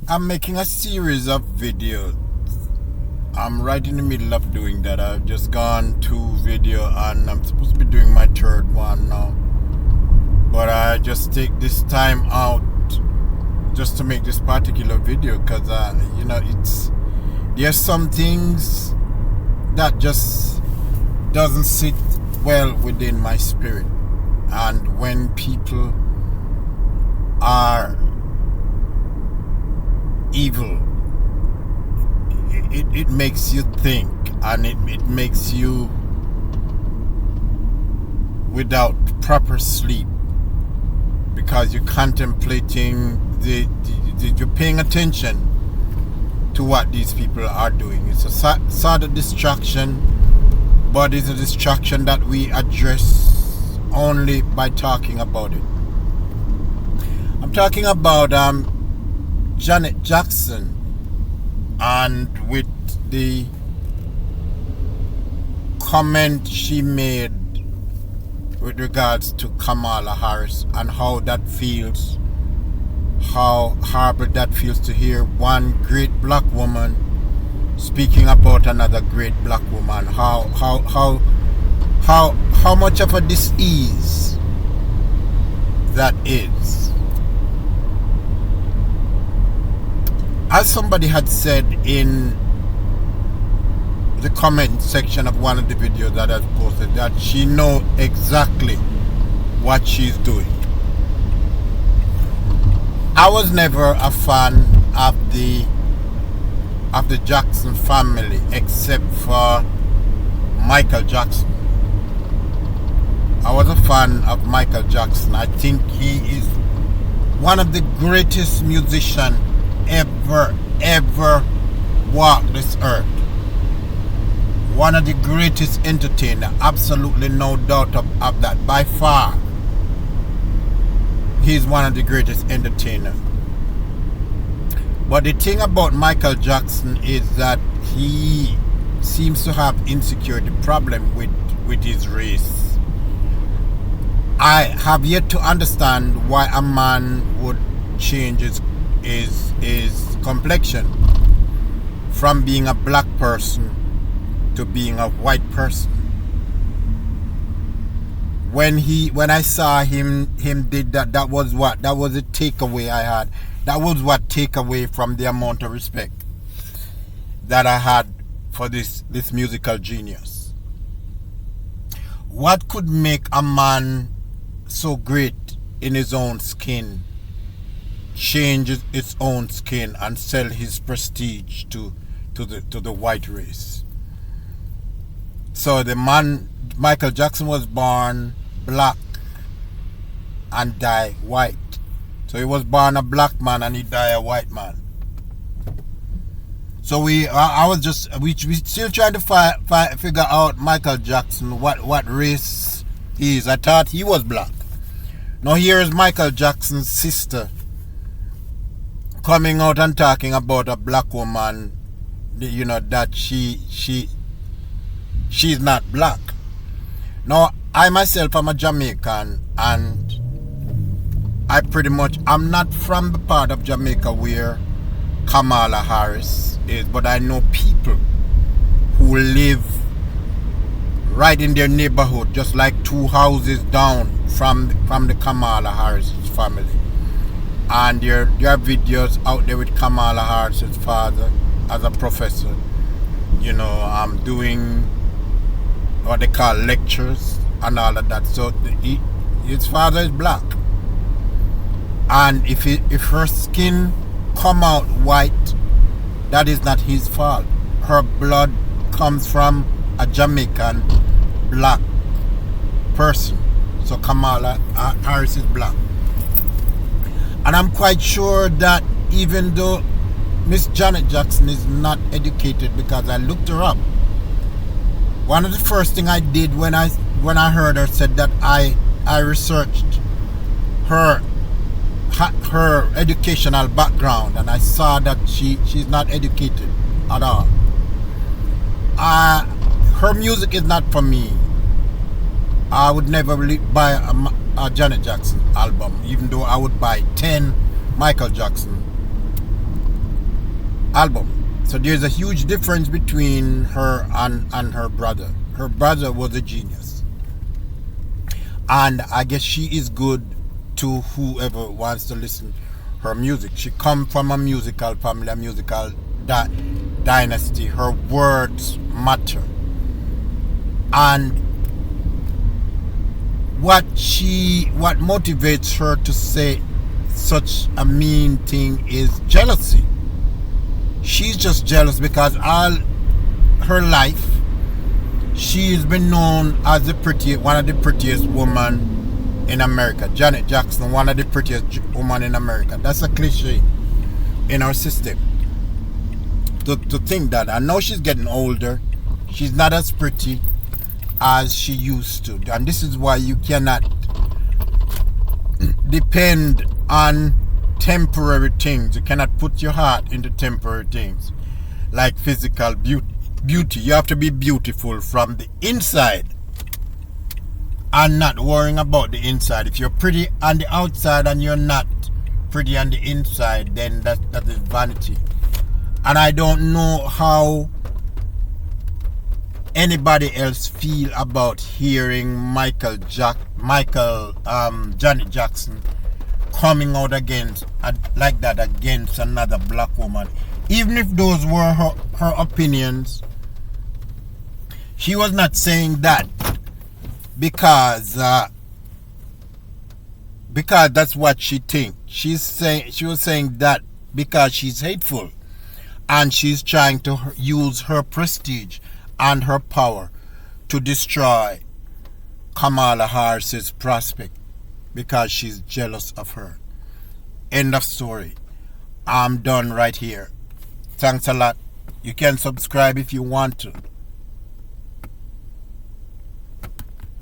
I'm making a series of videos. I'm right in the middle of doing that. I've just gone to video and I'm supposed to be doing my third one now. But I just take this time out just to make this particular video because, there's some things that just doesn't sit well within my spirit. And when people are evil, it makes you think, and it makes you without proper sleep because you're contemplating you're paying attention to what these people are doing. It's a sort of distraction, but it's a distraction that we address only by talking about it. I'm talking about Janet Jackson, and with the comment she made with regards to Kamala Harris and how that feels, how horrible that feels to hear one great black woman speaking about another great black woman, how much of a dis-ease that is. As somebody had said in the comment section of one of the videos that I've posted, that she knows exactly what she's doing. I was never a fan of the Jackson family except for Michael Jackson. I was a fan of Michael Jackson. I think he is one of the greatest musicians ever walk this earth. One of the greatest entertainer, absolutely no doubt of that. By far, he's one of the greatest entertainer. But the thing about Michael Jackson is that he seems to have insecurity problem with his race. I have yet to understand why a man would change his complexion from being a black person to being a white person. When I saw him did that was the takeaway I had. That was what takeaway from the amount of respect that I had for this musical genius. What could make a man so great in his own skin change its own skin and sell his prestige to the white race? So the man Michael Jackson was born black and died white. So he was born a black man and he died a white man. So we still trying to figure out Michael Jackson, what race he is. I thought he was black. Now here is Michael Jackson's sister coming out and talking about a black woman, that she's not black. Now I myself am a Jamaican, and I'm not from the part of Jamaica where Kamala Harris is, but I know people who live right in their neighborhood, just like 2 houses down from the Kamala Harris family. And there are videos out there with Kamala Harris's father as a professor, doing what they call lectures and all of that. So his father is black, and if her skin come out white, that is not his fault. Her blood comes from a Jamaican black person. So Kamala Harris is black. And I'm quite sure that even though Miss Janet Jackson is not educated, because I looked her up, one of the first thing I did when I heard her said that I researched her educational background, and I saw that she's not educated at all. Her music is not for me. I would never buy a Janet Jackson album, even though I would buy 10 Michael Jackson album. So there's a huge difference between her and her brother. Her brother was a genius. And I guess she is good to whoever wants to listen her music. She come from a musical family, a musical dynasty. Her words matter. And what motivates her to say such a mean thing is jealousy. She's just jealous because all her life she's been known as one of the prettiest women in America. Janet Jackson, one of the prettiest women in America. That's a cliche in our system to think that. I know she's getting older. She's not as pretty as she used to, and this is why you cannot depend on temporary things. You cannot put your heart into temporary things like physical beauty. You have to be beautiful from the inside and not worrying about the inside. If you're pretty on the outside and you're not pretty on the inside, then that is vanity. And I don't know how anybody else feel about hearing Janet Jackson coming out against like that against another black woman. Even if those were her opinions, she was not saying that because that's what she thinks. She was saying that because she's hateful and she's trying to use her prestige and her power to destroy Kamala Harris's prospect because she's jealous of her. End of story. I'm done right here. Thanks a lot. You can subscribe if you want to.